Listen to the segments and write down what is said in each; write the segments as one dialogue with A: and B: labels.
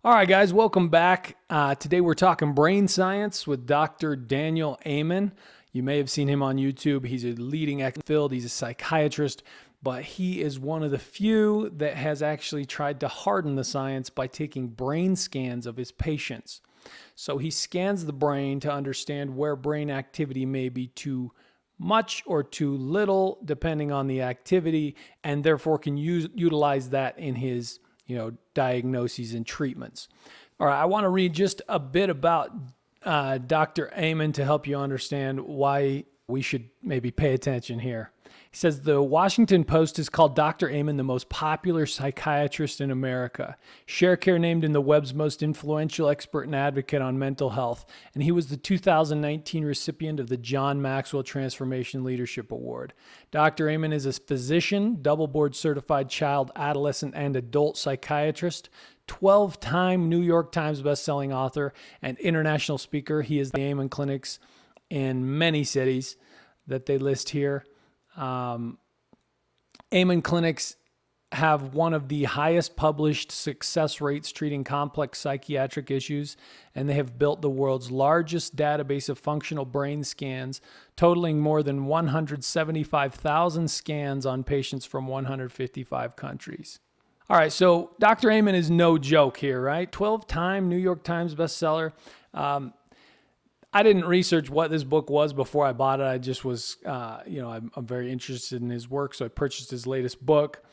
A: All right, guys, welcome back. Today we're talking brain science with Dr. Daniel Amen. You may have seen him on YouTube. He's a leading expert in the field. He's a psychiatrist, but he is one of the few that has actually tried to harden the science by taking brain scans of his patients. So he scans the brain to understand where brain activity may be too much or too little, depending on the activity, and therefore can utilize that in his diagnoses and treatments. All right, I want to read just a bit about Dr. Amen to help you understand why we should maybe pay attention here. He says the Washington Post has called Dr. Amen the most popular psychiatrist in America. Sharecare named him the web's most influential expert and advocate on mental health, and he was the 2019 recipient of the John Maxwell Transformation Leadership Award. Dr. Amen is a physician, double board certified child, adolescent, and adult psychiatrist, 12-time New York Times bestselling author, and international speaker. He is the Amen clinics in many cities that they list here. Amen clinics have one of the highest published success rates treating complex psychiatric issues, and they have built the world's largest database of functional brain scans, totaling more than 175,000 scans on patients from 155 countries. All right, so Dr. Amen is no joke here, right? 12-time New York Times bestseller. I didn't research what this book was before I bought it. I just was, I'm very interested in his work, so I purchased his latest book.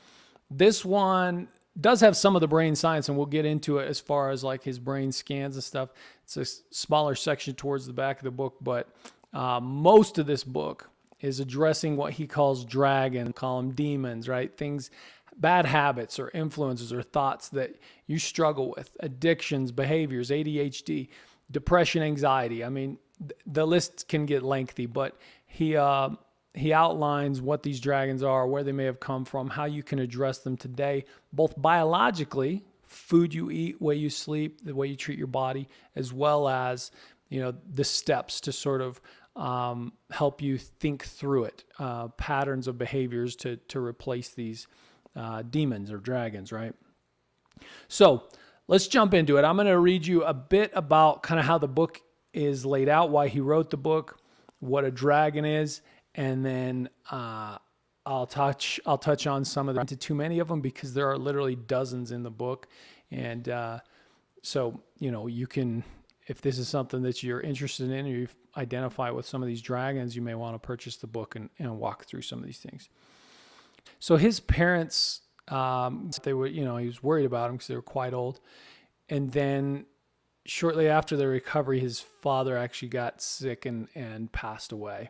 A: This one does have some of the brain science, and we'll get into it as far as like his brain scans and stuff. It's a smaller section towards the back of the book, but most of this book is addressing what he calls dragons, call them demons, right? Things, bad habits or influences or thoughts that you struggle with, addictions, behaviors, ADHD, depression, anxiety. I mean, the list can get lengthy, but he outlines what these dragons are, where they may have come from, how you can address them today, both biologically, food you eat, way you sleep, the way you treat your body, as well as, the steps to sort of help you think through it, patterns of behaviors to replace these demons or dragons, right? So let's jump into it. I'm going to read you a bit about kind of how the book is laid out, why he wrote the book, what a dragon is, and then I'll touch on some of them. Into too many of them because there are literally dozens in the book, and so you can, if this is something that you're interested in, or you identify with some of these dragons, you may want to purchase the book and walk through some of these things. So his parents, they were, he was worried about him because they were quite old. And then shortly after their recovery, his father actually got sick and passed away.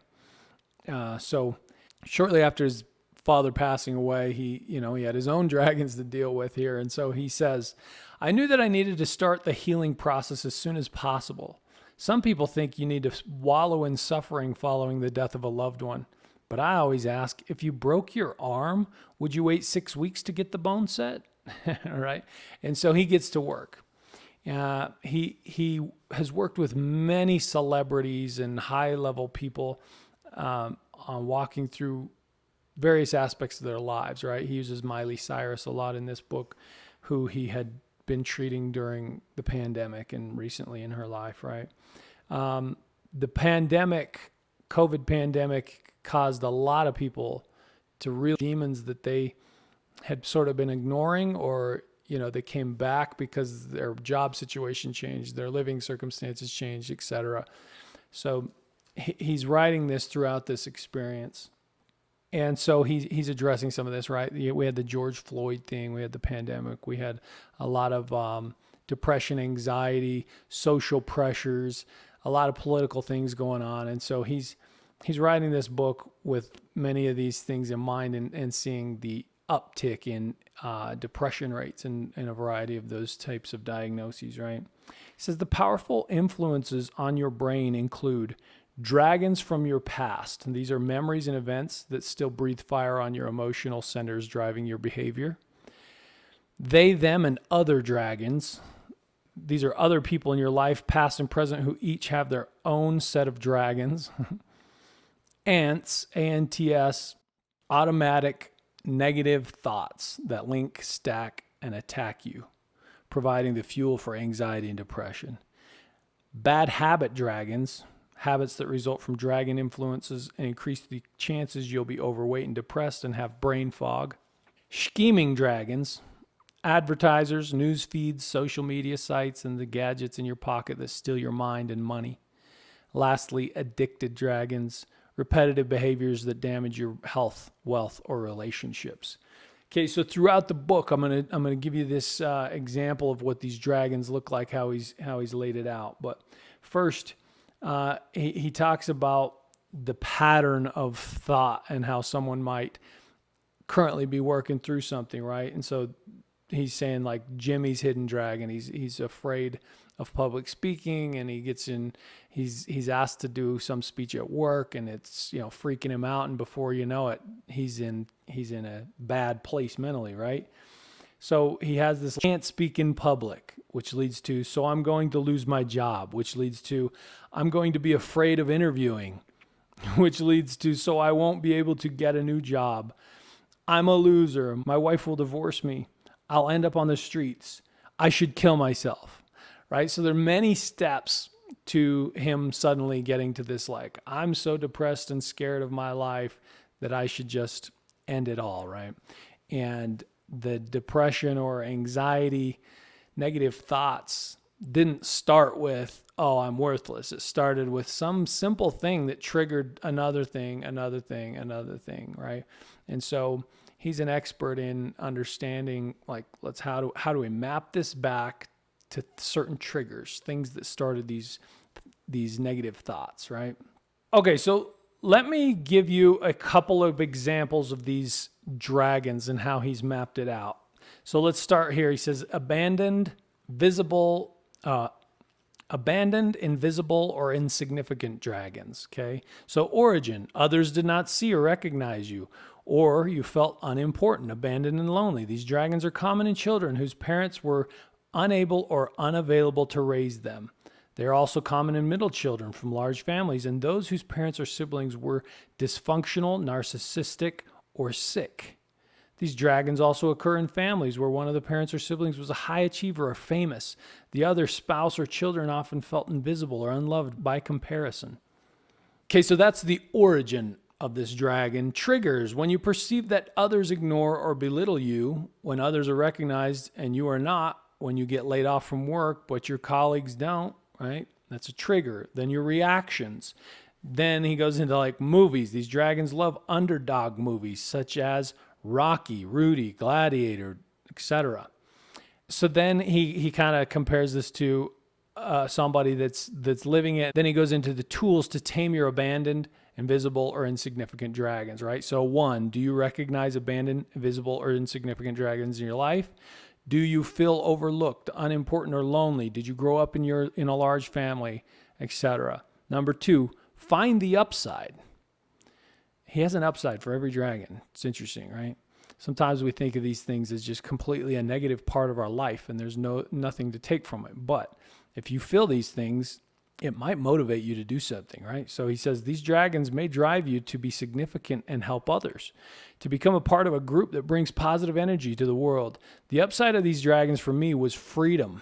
A: So shortly after his father passing away, he had his own dragons to deal with here. And so he says, I knew that I needed to start the healing process as soon as possible. Some people think you need to wallow in suffering following the death of a loved one. But I always ask, if you broke your arm, would you wait 6 weeks to get the bone set? All right. And so he gets to work. He has worked with many celebrities and high-level people on walking through various aspects of their lives, right? He uses Miley Cyrus a lot in this book, who he had been treating during the pandemic and recently in her life, right? The COVID pandemic caused a lot of people to real demons that they had sort of been ignoring, or they came back because their job situation changed, their living circumstances changed, etc. So he's writing this throughout this experience, and so he's addressing some of this, right? We had the George Floyd thing, we had the pandemic, we had a lot of depression, anxiety, social pressures, a lot of political things going on, and so he's writing this book with many of these things in mind, and seeing the uptick in depression rates and a variety of those types of diagnoses, right? He says the powerful influences on your brain include dragons from your past. And these are memories and events that still breathe fire on your emotional centers driving your behavior. They, them, and other dragons. These are other people in your life, past and present, who each have their own set of dragons. Ants, ANTS, automatic negative thoughts that link, stack, and attack you. providing the fuel for anxiety and depression. Bad habit dragons, habits that result from dragon influences and increase the chances you'll be overweight and depressed and have brain fog. Scheming dragons, advertisers, news feeds, social media sites, and the gadgets in your pocket that steal your mind and money. Lastly, addicted dragons, repetitive behaviors that damage your health, wealth, or relationships. Okay, so throughout the book, I'm gonna give you this example of what these dragons look like, how he's laid it out. But first, he talks about the pattern of thought and how someone might currently be working through something, right? And so he's saying like Jimmy's hidden dragon. He's afraid of public speaking, and he's asked to do some speech at work, and it's freaking him out, and before you know it, he's in a bad place mentally, right? So he has this can't speak in public, which leads to so I'm going to lose my job, which leads to I'm going to be afraid of interviewing, which leads to so I won't be able to get a new job. I'm a loser. My wife will divorce me. I'll end up on the streets. I should kill myself, right? So there are many steps to him suddenly getting to this, like, I'm so depressed and scared of my life that I should just end it all, right? And the depression or anxiety, negative thoughts didn't start with, oh, I'm worthless. It started with some simple thing that triggered another thing, right? And so he's an expert in understanding, like, how do we map this back to certain triggers, things that started these negative thoughts, right? Okay, so let me give you a couple of examples of these dragons and how he's mapped it out. So let's start here. He says abandoned, invisible, or insignificant dragons, okay? So origin, others did not see or recognize you, or you felt unimportant, abandoned, and lonely. These dragons are common in children whose parents were unable or unavailable to raise them. They are also common in middle children from large families and those whose parents or siblings were dysfunctional, narcissistic, or sick. These dragons also occur in families where one of the parents or siblings was a high achiever or famous. The other spouse or children often felt invisible or unloved by comparison. Okay, so that's the origin of this dragon. Triggers: when you perceive that others ignore or belittle you, when others are recognized and you are not, when you get laid off from work but your colleagues don't, right? That's a trigger. Then your reactions. Then he goes into like movies. These dragons love underdog movies such as Rocky, Rudy, Gladiator, etc. So then he kind of compares this to somebody that's living it. Then he goes into the tools to tame your abandoned, invisible, or insignificant dragons, right? So 1, do you recognize abandoned, invisible, or insignificant dragons in your life? Do you feel overlooked, unimportant, or lonely? Did you grow up in a large family, etc.? Number 2, find the upside. He has an upside for every dragon. It's interesting, right? Sometimes we think of these things as just completely a negative part of our life and there's nothing to take from it. But if you feel these things, it might motivate you to do something, right? So he says these dragons may drive you to be significant and help others, to become a part of a group that brings positive energy to the world. The upside of these dragons for me was freedom.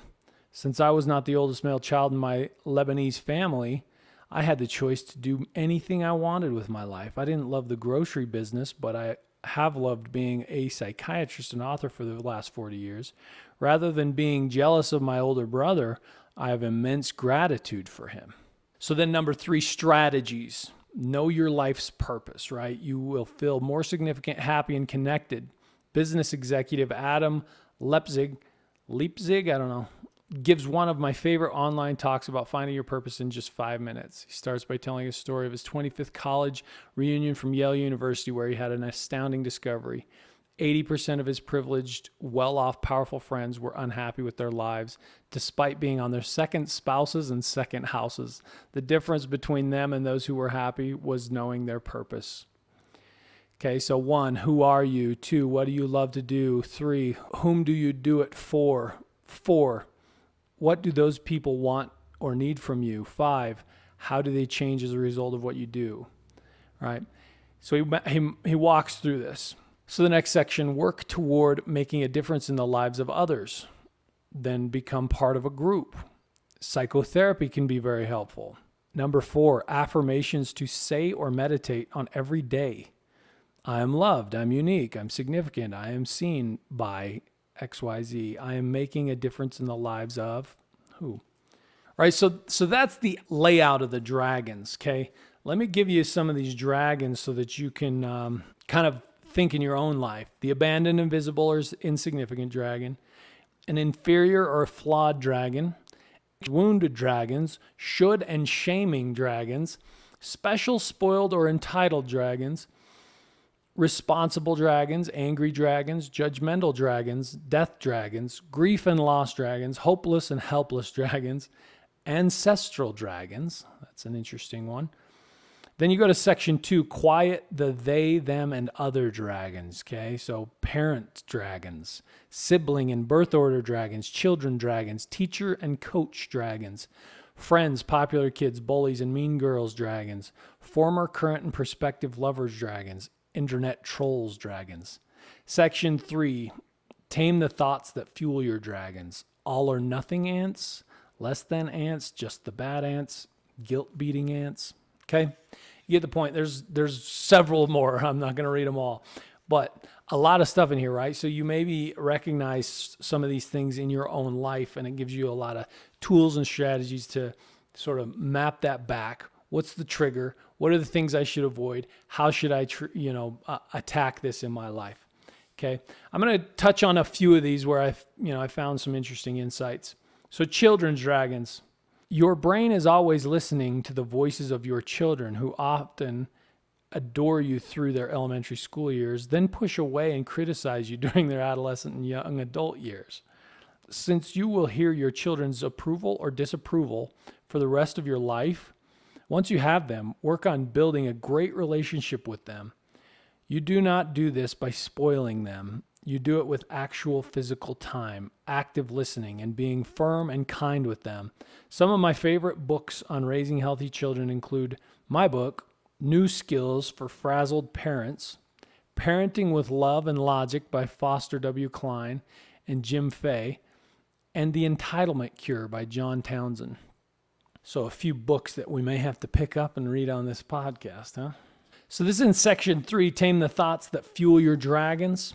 A: Since I was not the oldest male child in my Lebanese family, I had the choice to do anything I wanted with my life. I didn't love the grocery business, but I have loved being a psychiatrist and author for the last 40 years. Rather than being jealous of my older brother, I have immense gratitude for him. So then number 3, strategies. Know your life's purpose, right? You will feel more significant, happy, and connected. Business executive Adam Leipzig, I don't know, gives one of my favorite online talks about finding your purpose in just 5 minutes. He starts by telling a story of his 25th college reunion from Yale University, where he had an astounding discovery. 80% of his privileged, well-off, powerful friends were unhappy with their lives, despite being on their second spouses and second houses. The difference between them and those who were happy was knowing their purpose. Okay, so 1, who are you? 2, what do you love to do? 3, whom do you do it for? 4, what do those people want or need from you? 5, how do they change as a result of what you do? Right? So he walks through this. So the next section, work toward making a difference in the lives of others. then become part of a group. Psychotherapy can be very helpful. Number 4, affirmations to say or meditate on every day. I am loved. I'm unique. I'm significant. I am seen by XYZ. I am making a difference in the lives of who? Right. So that's the layout of the dragons. Okay. Let me give you some of these dragons so that you can kind of think in your own life. The abandoned, invisible, or insignificant dragon, an inferior or flawed dragon, wounded dragons, should and shaming dragons, special, spoiled, or entitled dragons, responsible dragons, angry dragons, judgmental dragons, death dragons, grief and loss dragons, hopeless and helpless dragons, ancestral dragons. That's an interesting one. Then you go to section 2, quiet the they, them, and other dragons. Okay, so parent dragons, sibling and birth order dragons, children dragons, teacher and coach dragons, friends, popular kids, bullies, and mean girls dragons, former, current, and prospective lovers dragons, internet trolls dragons. Section 3, tame the thoughts that fuel your dragons. All or nothing ants, less than ants, just the bad ants, guilt beating ants. Okay, you get the point. There's several more. I'm not going to read them all, but a lot of stuff in here, right? So you maybe recognize some of these things in your own life, and it gives you a lot of tools and strategies to sort of map that back. What's the trigger? What are the things I should avoid? How should I, attack this in my life? Okay, I'm going to touch on a few of these where I found some interesting insights. So children's dragons. Your brain is always listening to the voices of your children, who often adore you through their elementary school years, then push away and criticize you during their adolescent and young adult years. Since you will hear your children's approval or disapproval for the rest of your life, once you have them, work on building a great relationship with them. You do not do this by spoiling them. You do it with actual physical time, active listening, and being firm and kind with them. Some of my favorite books on raising healthy children include my book, New Skills for Frazzled Parents, Parenting with Love and Logic by Foster W. Klein and Jim Fay, and The Entitlement Cure by John Townsend. So a few books that we may have to pick up and read on this podcast, huh? So this is in section 3, Tame the Thoughts That Fuel Your Dragons.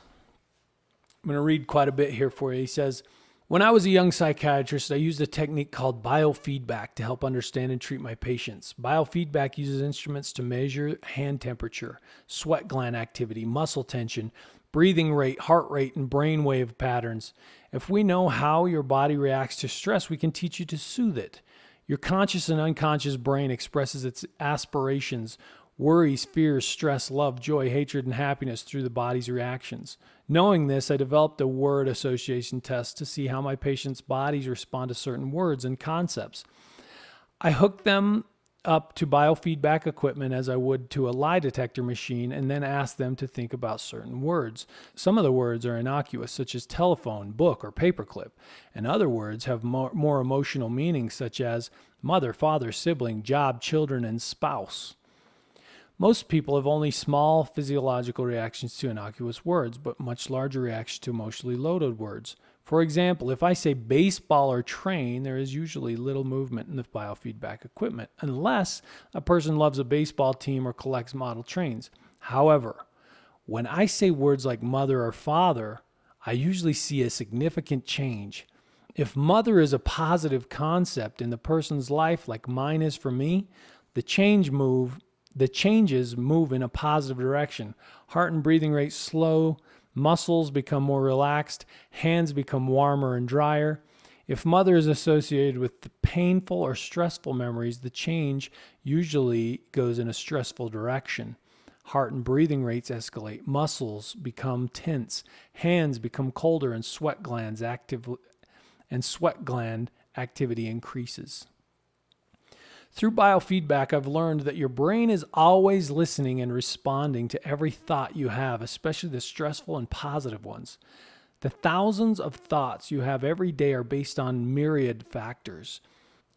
A: I'm going to read quite a bit here for you. He says, when I was a young psychiatrist, I used a technique called biofeedback to help understand and treat my patients. Biofeedback uses instruments to measure hand temperature, sweat gland activity, muscle tension, breathing rate, heart rate, and brainwave patterns. If we know how your body reacts to stress, we can teach you to soothe it. Your conscious and unconscious brain expresses its aspirations, worries, fears, stress, love, joy, hatred, and happiness through the body's reactions. Knowing this, I developed a word association test to see how my patients' bodies respond to certain words and concepts. I hooked them up to biofeedback equipment as I would to a lie detector machine, and then asked them to think about certain words. Some of the words are innocuous, such as telephone, book, or paperclip, and other words have more emotional meanings, such as mother, father, sibling, job, children, and spouse. Most people have only small physiological reactions to innocuous words, but much larger reactions to emotionally loaded words. For example, if I say baseball or train, there is usually little movement in the biofeedback equipment, unless a person loves a baseball team or collects model trains. However, when I say words like mother or father, I usually see a significant change. If mother is a positive concept in the person's life, like mine is for me, the changes move in a positive direction. Heart and breathing rate slow, muscles become more relaxed, hands become warmer and drier. If mother is associated with the painful or stressful memories, the change usually goes in a stressful direction. Heart and breathing rates escalate, muscles become tense, hands become colder, and sweat gland activity increases. Through biofeedback, I've learned that your brain is always listening and responding to every thought you have, especially the stressful and positive ones. The thousands of thoughts you have every day are based on myriad factors,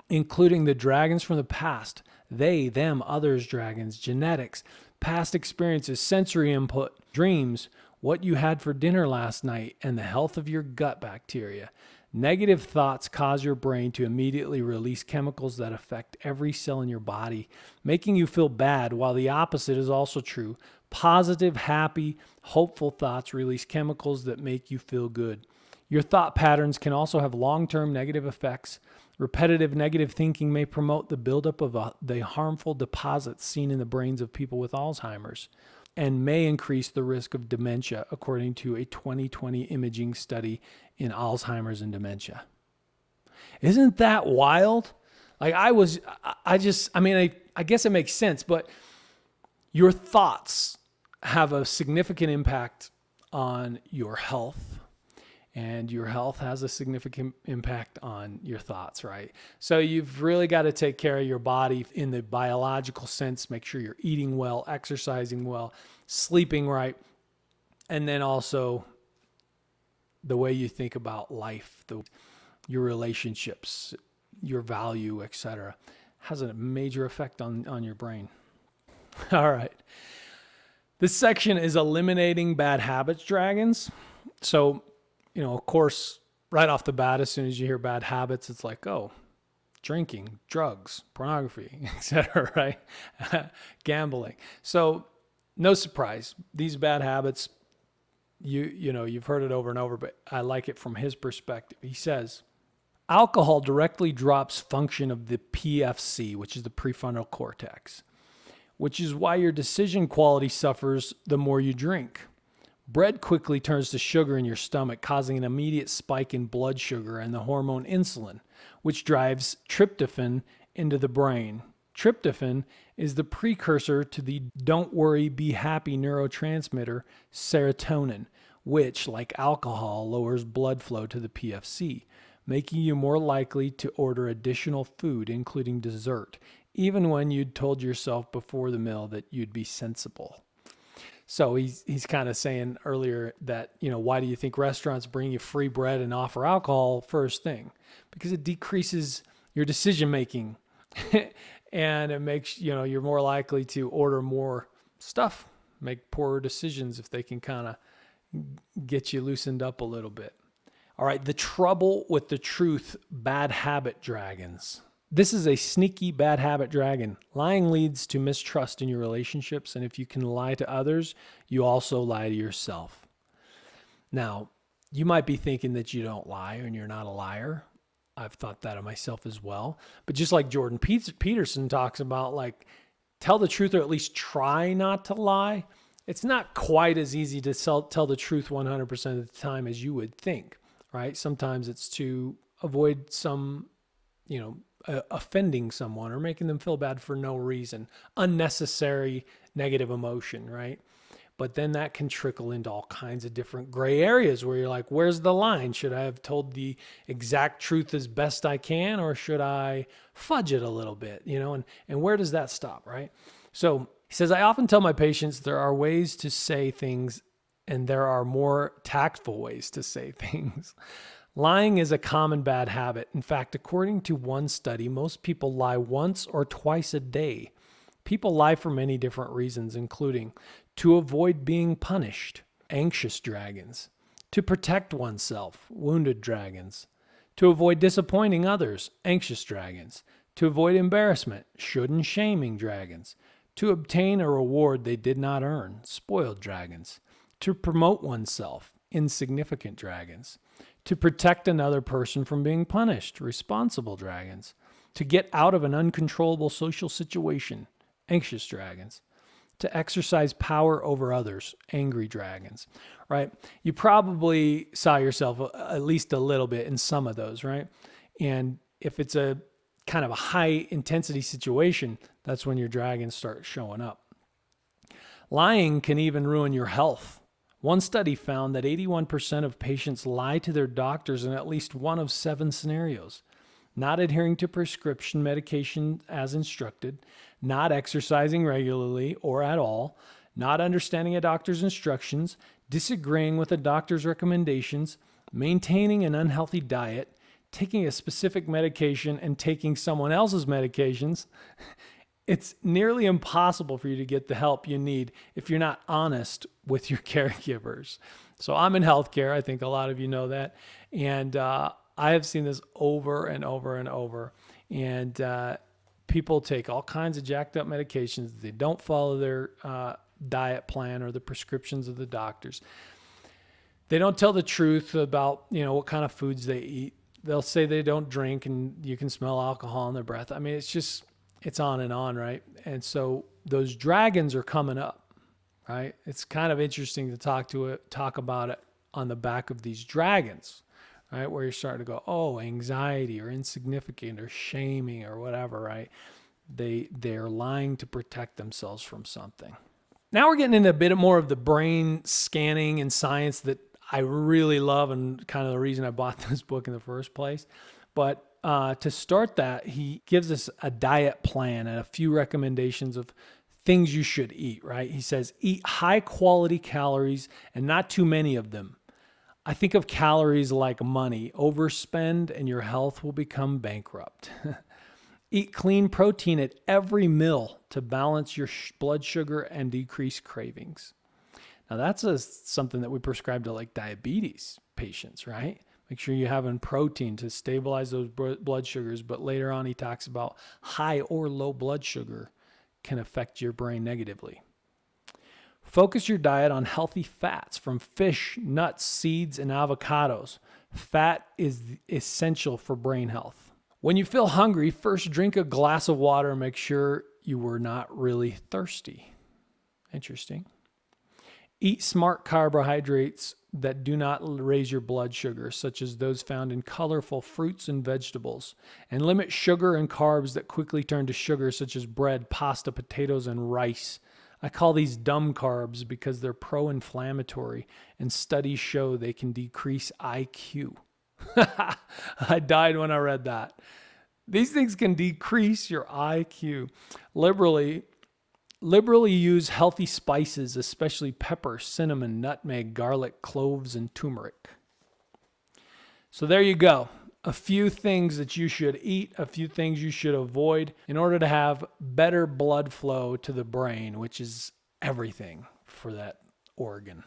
A: including the dragons from the past, they, them, others dragons, genetics, past experiences, sensory input, dreams, what you had for dinner last night, and the health of your gut bacteria. Negative thoughts cause your brain to immediately release chemicals that affect every cell in your body, making you feel bad, while the opposite is also true. Positive, happy, hopeful thoughts release chemicals that make you feel good. Your thought patterns can also have long-term negative effects. Repetitive negative thinking may promote the buildup of the harmful deposits seen in the brains of people with Alzheimer's, and may increase the risk of dementia, according to a 2020 imaging study in Alzheimer's and dementia. Isn't that wild? Like I guess it makes sense, but your thoughts have a significant impact on your health, and your health has a significant impact on your thoughts, right? So you've really got to take care of your body in the biological sense, make sure you're eating well, exercising well, sleeping right, and then also the way you think about life, your relationships, your value, etc., has a major effect on your brain. All right. This section is eliminating bad habits dragons. So, of course, right off the bat, as soon as you hear bad habits, it's like, oh, drinking, drugs, pornography, etc., right? Gambling. So no surprise, these bad habits, you've heard it over and over, but I like it from his perspective. He says, alcohol directly drops function of the PFC, which is the prefrontal cortex, which is why your decision quality suffers the more you drink. Bread quickly turns to sugar in your stomach, causing an immediate spike in blood sugar and the hormone insulin, which drives tryptophan into the brain. Tryptophan is the precursor to the don't worry, be happy neurotransmitter serotonin, which, like alcohol, lowers blood flow to the PFC, making you more likely to order additional food, including dessert, even when you'd told yourself before the meal that you'd be sensible. So he's kind of saying earlier that, why do you think restaurants bring you free bread and offer alcohol first thing? Because it decreases your decision making and it makes, you're more likely to order more stuff, make poorer decisions if they can kind of get you loosened up a little bit. All right, the trouble with the truth, bad habit dragons. This is a sneaky bad habit dragon. Lying leads to mistrust in your relationships, and if you can lie to others, you also lie to yourself. Now, you might be thinking that you don't lie and you're not a liar. I've thought that of myself as well. But just like Jordan Peterson talks about, like, tell the truth or at least try not to lie. It's not quite as easy to tell the truth 100% of the time as you would think, right? Sometimes it's to avoid some, offending someone or making them feel bad for no reason, unnecessary negative emotion, right? But then that can trickle into all kinds of different gray areas where you're like, where's the line? Should I have told the exact truth as best I can, or should I fudge it a little bit, and where does that stop, right? So he says, I often tell my patients there are ways to say things and there are more tactful ways to say things. Lying is a common bad habit. In fact, according to one study, most people lie once or twice a day. People lie for many different reasons, including to avoid being punished, anxious dragons, to protect oneself, wounded dragons, to avoid disappointing others, anxious dragons, to avoid embarrassment, should and shaming dragons, to obtain a reward they did not earn, spoiled dragons, to promote oneself, insignificant dragons, to protect another person from being punished, responsible dragons, to get out of an uncontrollable social situation, anxious dragons, to exercise power over others, angry dragons, right? You probably saw yourself at least a little bit in some of those, right? And if it's a kind of a high intensity situation, that's when your dragons start showing up. Lying can even ruin your health. One study found that 81% of patients lie to their doctors in at least one of 7 scenarios: not adhering to prescription medication as instructed, not exercising regularly or at all, not understanding a doctor's instructions, disagreeing with a doctor's recommendations, maintaining an unhealthy diet, taking a specific medication and taking someone else's medications. It's nearly impossible for you to get the help you need if you're not honest with your caregivers. So I'm in healthcare. I think a lot of you know that. And I have seen this over and over and over. And people take all kinds of jacked up medications. They don't follow their diet plan or the prescriptions of the doctors. They don't tell the truth about, what kind of foods they eat. They'll say they don't drink and you can smell alcohol in their breath. I mean, it's on and on, right? And so those dragons are coming up, right? It's kind of interesting to talk about it on the back of these dragons, right? Where you're starting to go, oh, anxiety or insignificant or shaming or whatever, right? They're lying to protect themselves from something. Now we're getting into a bit more of the brain scanning and science that I really love and kind of the reason I bought this book in the first place. But to start that, he gives us a diet plan and a few recommendations of things you should eat, right? He says, eat high quality calories and not too many of them. I think of calories like money. Overspend and your health will become bankrupt. Eat clean protein at every meal to balance your blood sugar and decrease cravings. Now that's something that we prescribe to like diabetes patients, right? Make sure you're having protein to stabilize those blood sugars. But later on, he talks about high or low blood sugar can affect your brain negatively. Focus your diet on healthy fats from fish, nuts, seeds, and avocados. Fat is essential for brain health. When you feel hungry, first drink a glass of water and make sure you were not really thirsty. Interesting. Eat smart carbohydrates that do not raise your blood sugar, such as those found in colorful fruits and vegetables, and limit sugar and carbs that quickly turn to sugar, such as bread, pasta, potatoes, and rice. I call these dumb carbs because they're pro-inflammatory, and studies show they can decrease IQ. I died when I read that. These things can decrease your IQ. Liberally use healthy spices, especially pepper, cinnamon, nutmeg, garlic, cloves, and turmeric. So there you go. A few things that you should eat, a few things you should avoid in order to have better blood flow to the brain, which is everything for that organ.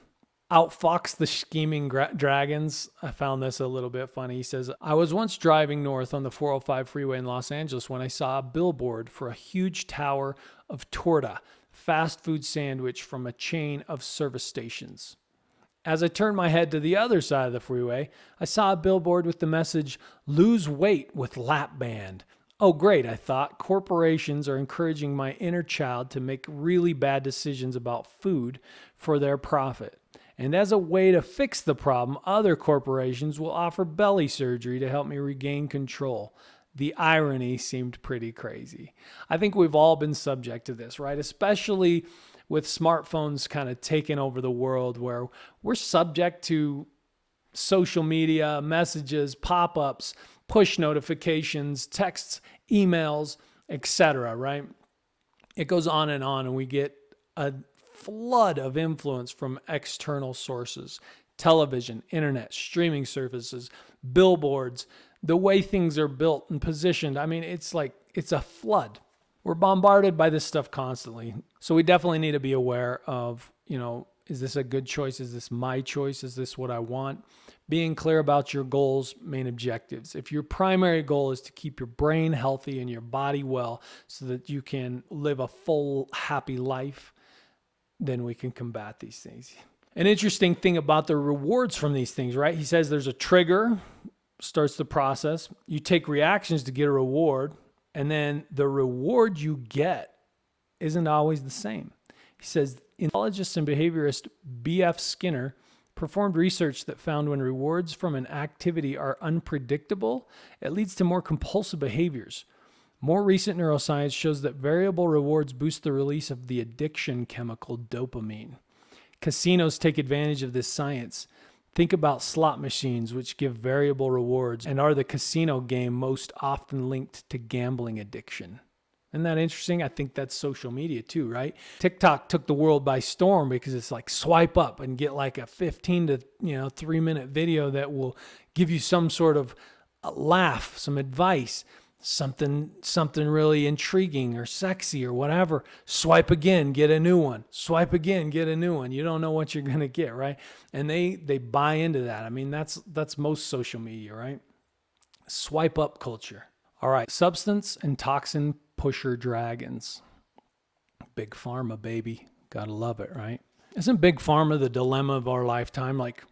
A: Outfox the scheming dragons. I found this a little bit funny. He says, I was once driving north on the 405 freeway in Los Angeles when I saw a billboard for a huge tower of torta, fast food sandwich from a chain of service stations. As I turned my head to the other side of the freeway, I saw a billboard with the message, lose weight with lap band. Oh, great, I thought. Corporations are encouraging my inner child to make really bad decisions about food for their profit. And as a way to fix the problem, other corporations will offer belly surgery to help me regain control. The irony seemed pretty crazy. I think we've all been subject to this, right? Especially with smartphones kind of taking over the world, where we're subject to social media, messages, pop-ups, push notifications, texts, emails, etc., right? It goes on, and we get a flood of influence from external sources, television, internet, streaming services, billboards, the way things are built and positioned. I mean, it's a flood. We're bombarded by this stuff constantly. So we definitely need to be aware of, is this a good choice? Is this my choice? Is this what I want? Being clear about your goals, main objectives. If your primary goal is to keep your brain healthy and your body well so that you can live a full, happy life, then we can combat these things. An interesting thing about the rewards from these things, right? He says there's a trigger, starts the process. You take reactions to get a reward, and then the reward you get isn't always the same. He says, psychologist and behaviorist B.F. Skinner performed research that found when rewards from an activity are unpredictable, it leads to more compulsive behaviors. More recent neuroscience shows that variable rewards boost the release of the addiction chemical dopamine. Casinos take advantage of this science. Think about slot machines, which give variable rewards and are the casino game most often linked to gambling addiction. Isn't that interesting? I think that's social media too, right? TikTok took the world by storm because it's like swipe up and get like a 15 to 3 minute video that will give you some sort of a laugh, some advice, something really intriguing or sexy or whatever. Swipe again, get a new one. Swipe again, get a new one. You don't know what you're going to get, right? And they buy into that. I mean, that's most social media, right? Swipe up culture. All right, substance and toxin pusher dragons. Big pharma, baby. Gotta love it, right? Isn't big pharma the dilemma of our lifetime? Like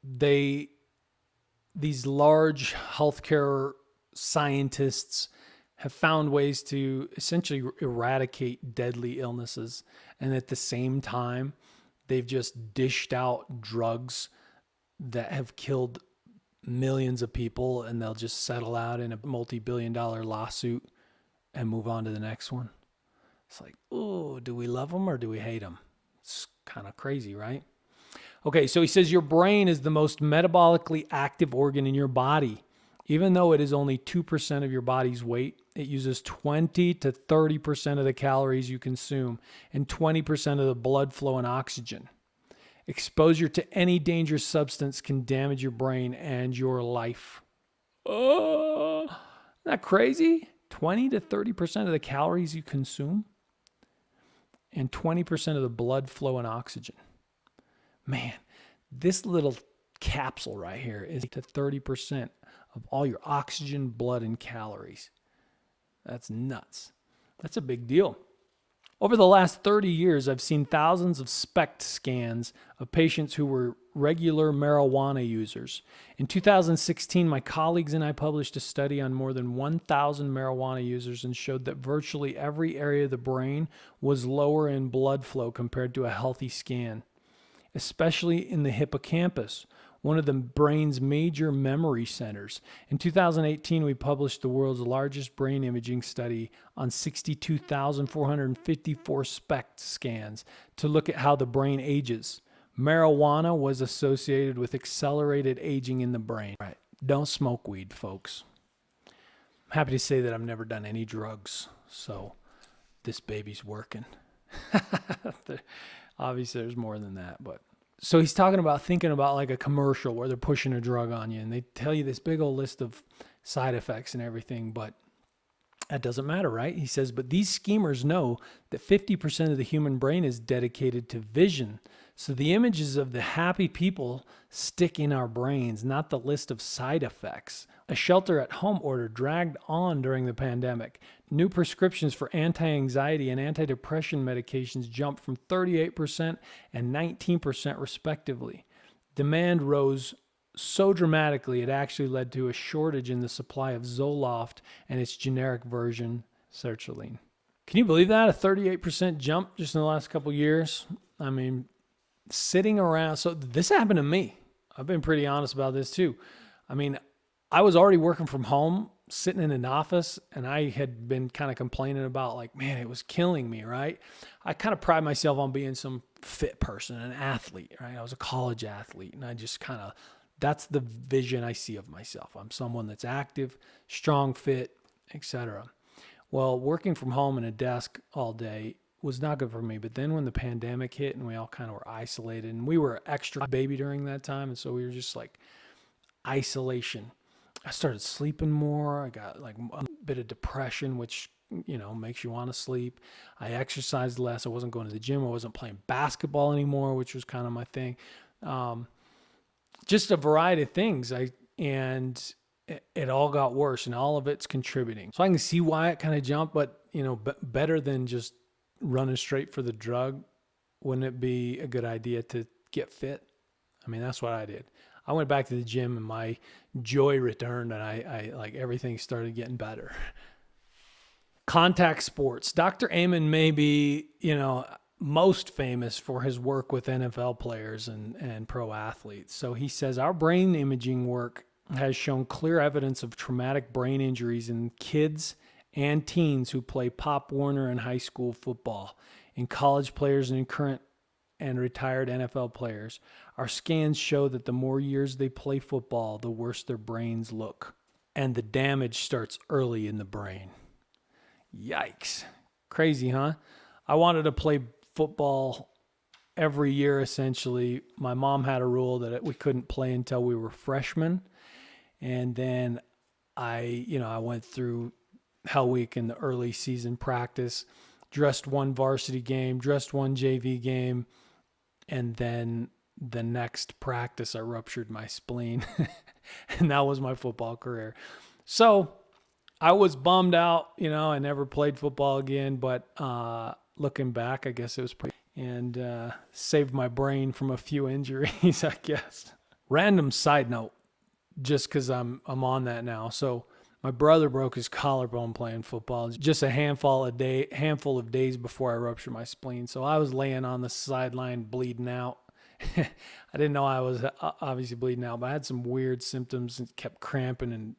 A: these large healthcare scientists have found ways to essentially eradicate deadly illnesses. And at the same time, they've just dished out drugs that have killed millions of people, and they'll just settle out in a multi-billion-dollar lawsuit and move on to the next one. It's like, oh, do we love them or do we hate them? It's kind of crazy, right? Okay, so he says your brain is the most metabolically active organ in your body. Even though it is only 2% of your body's weight, it uses 20 to 30% of the calories you consume and 20% of the blood flow and oxygen. Exposure to any dangerous substance can damage your brain and your life. Oh, isn't that crazy? 20 to 30% of the calories you consume and 20% of the blood flow and oxygen. Man, this little capsule right here is to 30% of all your oxygen, blood, and calories. That's nuts. That's a big deal. Over the last 30 years, I've seen thousands of SPECT scans of patients who were regular marijuana users. In 2016, my colleagues and I published a study on more than 1,000 marijuana users and showed that virtually every area of the brain was lower in blood flow compared to a healthy scan, especially in the hippocampus, one of the brain's major memory centers. In 2018, we published the world's largest brain imaging study on 62,454 SPECT scans to look at how the brain ages. Marijuana was associated with accelerated aging in the brain. Right. Don't smoke weed, folks. I'm happy to say that I've never done any drugs, so this baby's working. Obviously, there's more than that, but... So he's talking about thinking about like a commercial where they're pushing a drug on you and they tell you this big old list of side effects and everything, but that doesn't matter, right? He says, but these schemers know that 50% of the human brain is dedicated to vision. So the images of the happy people stick in our brains, not the list of side effects. A shelter-at-home order dragged on during the pandemic. New prescriptions for anti-anxiety and antidepressant medications jumped from 38% and 19% respectively. Demand rose so dramatically it actually led to a shortage in the supply of Zoloft and its generic version, sertraline. Can you believe that? A 38% jump just in the last couple of years? I mean, sitting around. So this happened to me. I've been pretty honest about this too. I mean, I was already working from home, sitting in an office, and I had been kind of complaining about like, man, it was killing me, right? I kind of pride myself on being some fit person, an athlete, right? I was a college athlete, and I just kind of, that's the vision I see of myself. I'm someone that's active, strong, fit, etc. Well, working from home in a desk all day was not good for me. But then when the pandemic hit and we all kind of were isolated, and we were extra baby during that time, and so we were just like isolation. I started sleeping more. I got like a bit of depression, which, you know, makes you want to sleep. I exercised less. I wasn't going to the gym. I wasn't playing basketball anymore, which was kind of my thing. Just a variety of things. And it all got worse, and all of it's contributing. So I can see why it kind of jumped, but you know, better than just running straight for the drug. Wouldn't it be a good idea to get fit? I mean, that's what I did. I went back to the gym and my joy returned, and I like everything started getting better. Contact sports. Dr. Amen may be, you know, most famous for his work with NFL players and pro athletes. So he says our brain imaging work has shown clear evidence of traumatic brain injuries in kids and teens who play Pop Warner and high school football, in college players and in current and retired NFL players. Our scans show that the more years they play football, the worse their brains look. And the damage starts early in the brain. Yikes. Crazy, huh? I wanted to play football every year, essentially. My mom had a rule that we couldn't play until we were freshmen. And then I went through Hell Week in the early season practice, dressed one varsity game, dressed one JV game, and then the next practice, I ruptured my spleen. And that was my football career. So I was bummed out, I never played football again, but looking back, I guess it was pretty, and saved my brain from a few injuries, I guess. Random side note, just because I'm on that now. So my brother broke his collarbone playing football just a handful of days before I ruptured my spleen. So I was laying on the sideline bleeding out. I didn't know I was obviously bleeding out, but I had some weird symptoms and kept cramping, and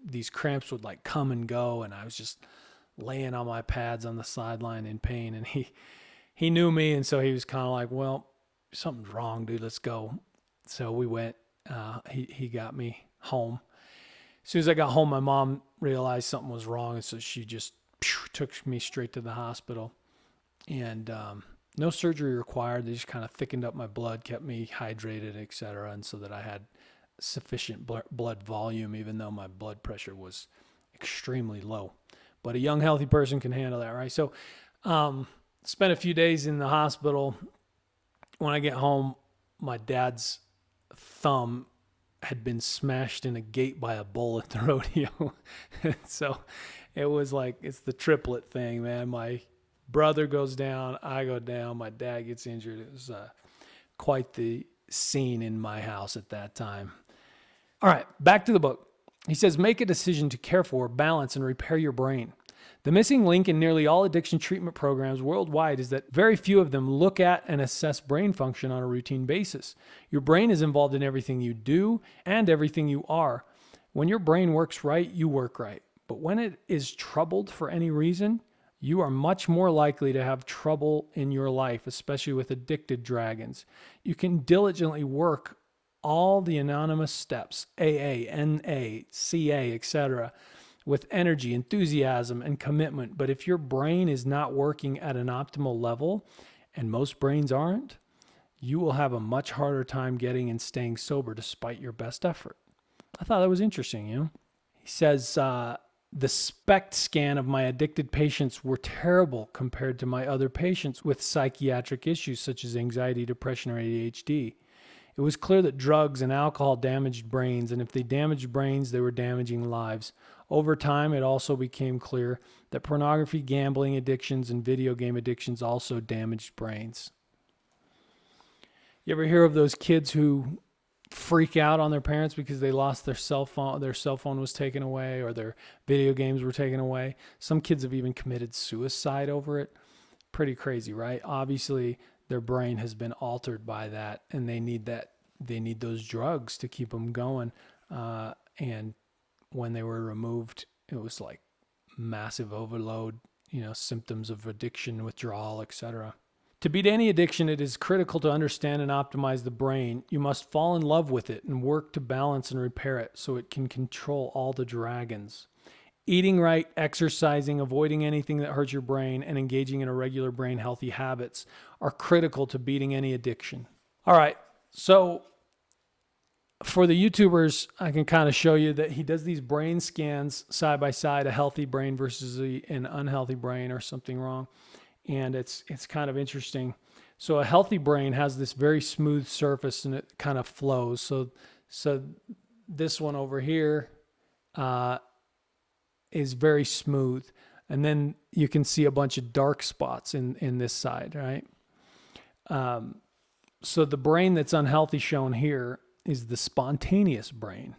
A: these cramps would like come and go, and I was just laying on my pads on the sideline in pain. And he knew me, and so he was kind of like, well, something's wrong, dude, let's go. So we went. He got me home. As soon as I got home, my mom realized something was wrong, and so she just took me straight to the hospital. And no surgery required. They just kind of thickened up my blood, kept me hydrated, etc., and so that I had sufficient blood volume, even though my blood pressure was extremely low. But a young, healthy person can handle that, right? So spent a few days in the hospital. When I get home, my dad's thumb had been smashed in a gate by a bull at the rodeo. So it was like, it's the triplet thing, man. My brother goes down, I go down, my dad gets injured. It was quite the scene in my house at that time. All right, back to the book. He says, make a decision to care for, balance, and repair your brain. The missing link in nearly all addiction treatment programs worldwide is that very few of them look at and assess brain function on a routine basis. Your brain is involved in everything you do and everything you are. When your brain works right, you work right. But when it is troubled for any reason, you are much more likely to have trouble in your life, especially with addicted dragons. You can diligently work all the anonymous steps, AA, NA, CA, etc., with energy, enthusiasm, and commitment. But if your brain is not working at an optimal level, and most brains aren't, you will have a much harder time getting and staying sober despite your best effort. I thought that was interesting, He says, the SPECT scan of my addicted patients were terrible compared to my other patients with psychiatric issues such as anxiety, depression, or ADHD. It was clear that drugs and alcohol damaged brains, and if they damaged brains, they were damaging lives. Over time, it also became clear that pornography, gambling addictions, and video game addictions also damaged brains. You ever hear of those kids who freak out on their parents because they lost their cell phone was taken away, or their video games were taken away? Some kids have even committed suicide over it. Pretty crazy, right? Obviously, their brain has been altered by that, and they need those drugs to keep them going. And when they were removed, it was like massive overload, symptoms of addiction, withdrawal, etc. To beat any addiction, it is critical to understand and optimize the brain. You must fall in love with it and work to balance and repair it so it can control all the dragons. Eating right, exercising, avoiding anything that hurts your brain, and engaging in a regular brain healthy habits are critical to beating any addiction. All right, so for the YouTubers, I can kind of show you that he does these brain scans side by side, a healthy brain versus an unhealthy brain or something wrong. And it's kind of interesting. So a healthy brain has this very smooth surface and it kind of flows. So this one over here is very smooth. And then you can see a bunch of dark spots in this side, right? So the brain that's unhealthy shown here is the spontaneous brain.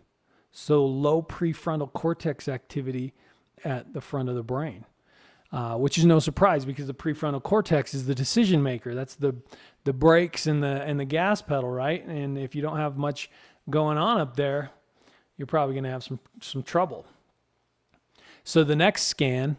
A: So low prefrontal cortex activity at the front of the brain, which is no surprise because the prefrontal cortex is the decision maker. That's the brakes and the gas pedal, right? And if you don't have much going on up there, you're probably going to have some trouble. So the next scan,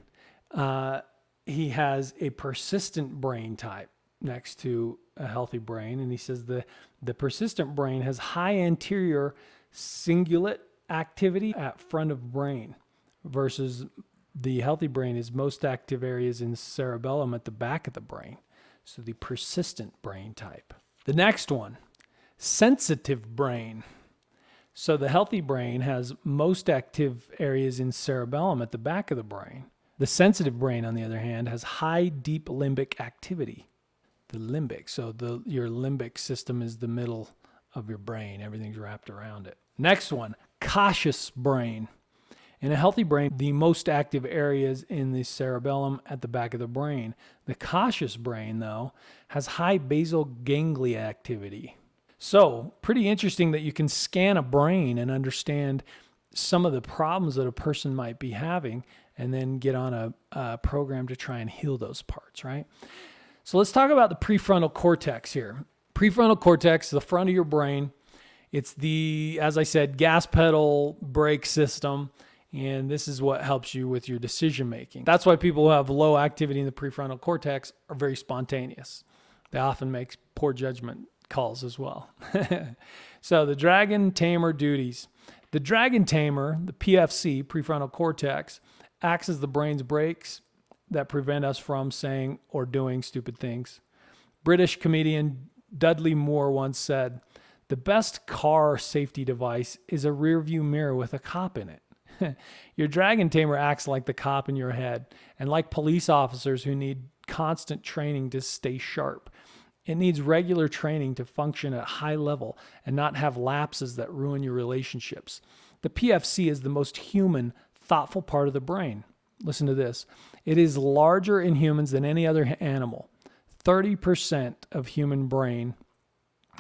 A: he has a persistent brain type next to a healthy brain. And he says the persistent brain has high anterior cingulate activity at front of brain versus the healthy brain is most active areas in cerebellum at the back of the brain. So the persistent brain type. The next one, sensitive brain. So the healthy brain has most active areas in cerebellum at the back of the brain. The sensitive brain, on the other hand, has high deep limbic activity. the limbic. So your limbic system is the middle of your brain. Everything's wrapped around it. Next one, cautious brain. In a healthy brain, the most active areas in the cerebellum at the back of the brain. The cautious brain, though, has high basal ganglia activity. So, pretty interesting that you can scan a brain and understand some of the problems that a person might be having and then get on a program to try and heal those parts, right? So let's talk about the prefrontal cortex here. Prefrontal cortex, the front of your brain. It's the, as I said, gas pedal brake system. And this is what helps you with your decision making. That's why people who have low activity in the prefrontal cortex are very spontaneous. They often make poor judgment calls as well. So the dragon tamer duties. The dragon tamer, the PFC, prefrontal cortex, acts as the brain's brakes that prevent us from saying or doing stupid things. British comedian Dudley Moore once said, "The best car safety device is a rearview mirror with a cop in it." Your dragon tamer acts like the cop in your head, and like police officers who need constant training to stay sharp. It needs regular training to function at high level and not have lapses that ruin your relationships. The PFC is the most human, thoughtful part of the brain. Listen to this. It is larger in humans than any other animal. 30% of human brain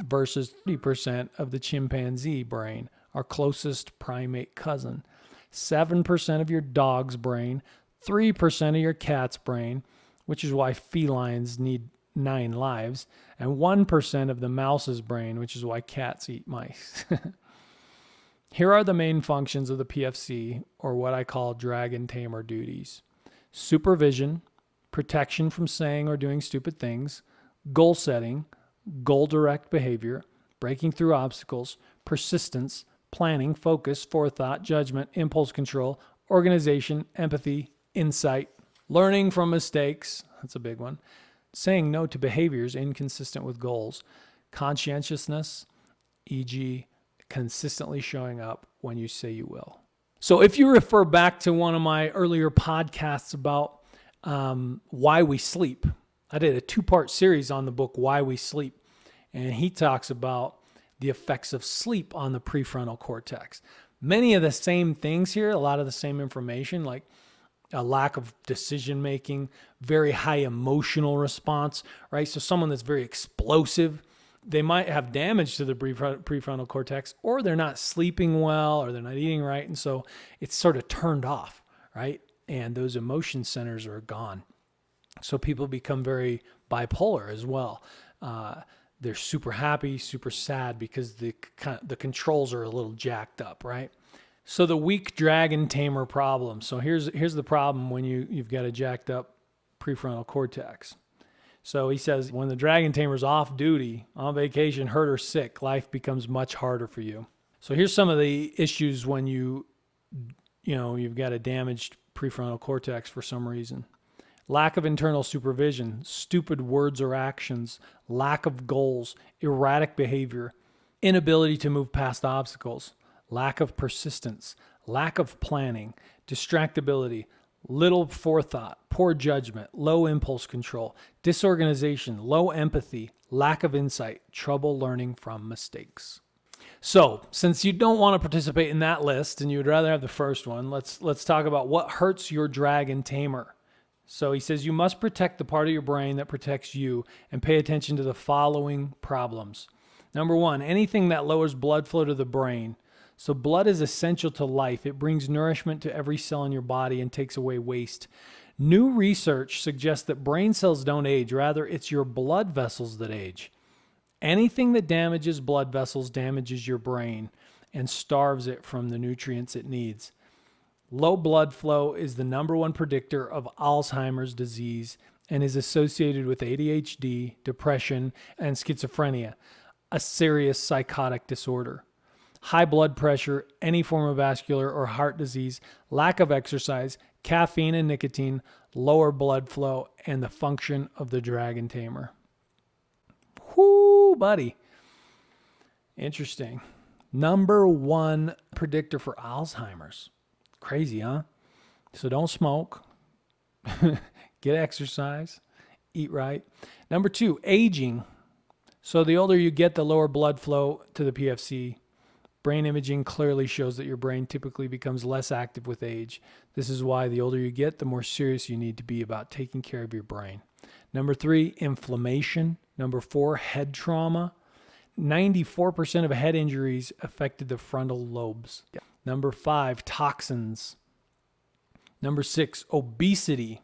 A: versus 30% of the chimpanzee brain, our closest primate cousin. 7% of your dog's brain, 3% of your cat's brain, which is why felines need 9 lives, and 1% of the mouse's brain, which is why cats eat mice. Here are the main functions of the PFC, or what I call dragon tamer duties. Supervision, protection from saying or doing stupid things, goal setting, goal direct behavior, breaking through obstacles, persistence, planning, focus, forethought, judgment, impulse control, organization, empathy, insight, learning from mistakes, that's a big one, saying no to behaviors inconsistent with goals, conscientiousness, e.g., consistently showing up when you say you will. So if you refer back to one of my earlier podcasts about why we sleep, I did a 2-part series on the book Why We Sleep, and he talks about the effects of sleep on the prefrontal cortex. Many of the same things here, a lot of the same information, like a lack of decision making, very high emotional response, right? So someone that's very explosive, they might have damage to the prefrontal cortex, or they're not sleeping well, or they're not eating right. And so it's sort of turned off, right? And those emotion centers are gone. So people become very bipolar as well. They're super happy, super sad because the controls are a little jacked up, right? So the weak dragon tamer problem. So here's the problem when you've got a jacked up prefrontal cortex. So he says, when the dragon tamer's off duty, on vacation, hurt or sick, life becomes much harder for you. So here's some of the issues when you've got a damaged prefrontal cortex for some reason. Lack of internal supervision, stupid words or actions, lack of goals, erratic behavior, inability to move past obstacles, lack of persistence, lack of planning, distractibility, little forethought, poor judgment, low impulse control, disorganization, low empathy, lack of insight, trouble learning from mistakes. So, since you don't want to participate in that list and you would rather have the first one, let's talk about what hurts your dragon tamer. So he says you must protect the part of your brain that protects you and pay attention to the following problems. Number 1, anything that lowers blood flow to the brain. So blood is essential to life. It brings nourishment to every cell in your body and takes away waste. New research suggests that brain cells don't age. Rather, it's your blood vessels that age. Anything that damages blood vessels damages your brain and starves it from the nutrients it needs. Low blood flow is the number 1 predictor of Alzheimer's disease and is associated with ADHD, depression, and schizophrenia, a serious psychotic disorder. High blood pressure, any form of vascular or heart disease, lack of exercise, caffeine and nicotine, lower blood flow, and the function of the dragon tamer. Whoo, buddy. Interesting. Number 1 predictor for Alzheimer's. Crazy, huh? So don't smoke, get exercise, eat right. Number 2, aging. So the older you get, the lower blood flow to the PFC. Brain imaging clearly shows that your brain typically becomes less active with age. This is why the older you get, the more serious you need to be about taking care of your brain. Number 3, inflammation. Number 4, head trauma. 94% of head injuries affected the frontal lobes. Number 5, toxins. Number 6, obesity.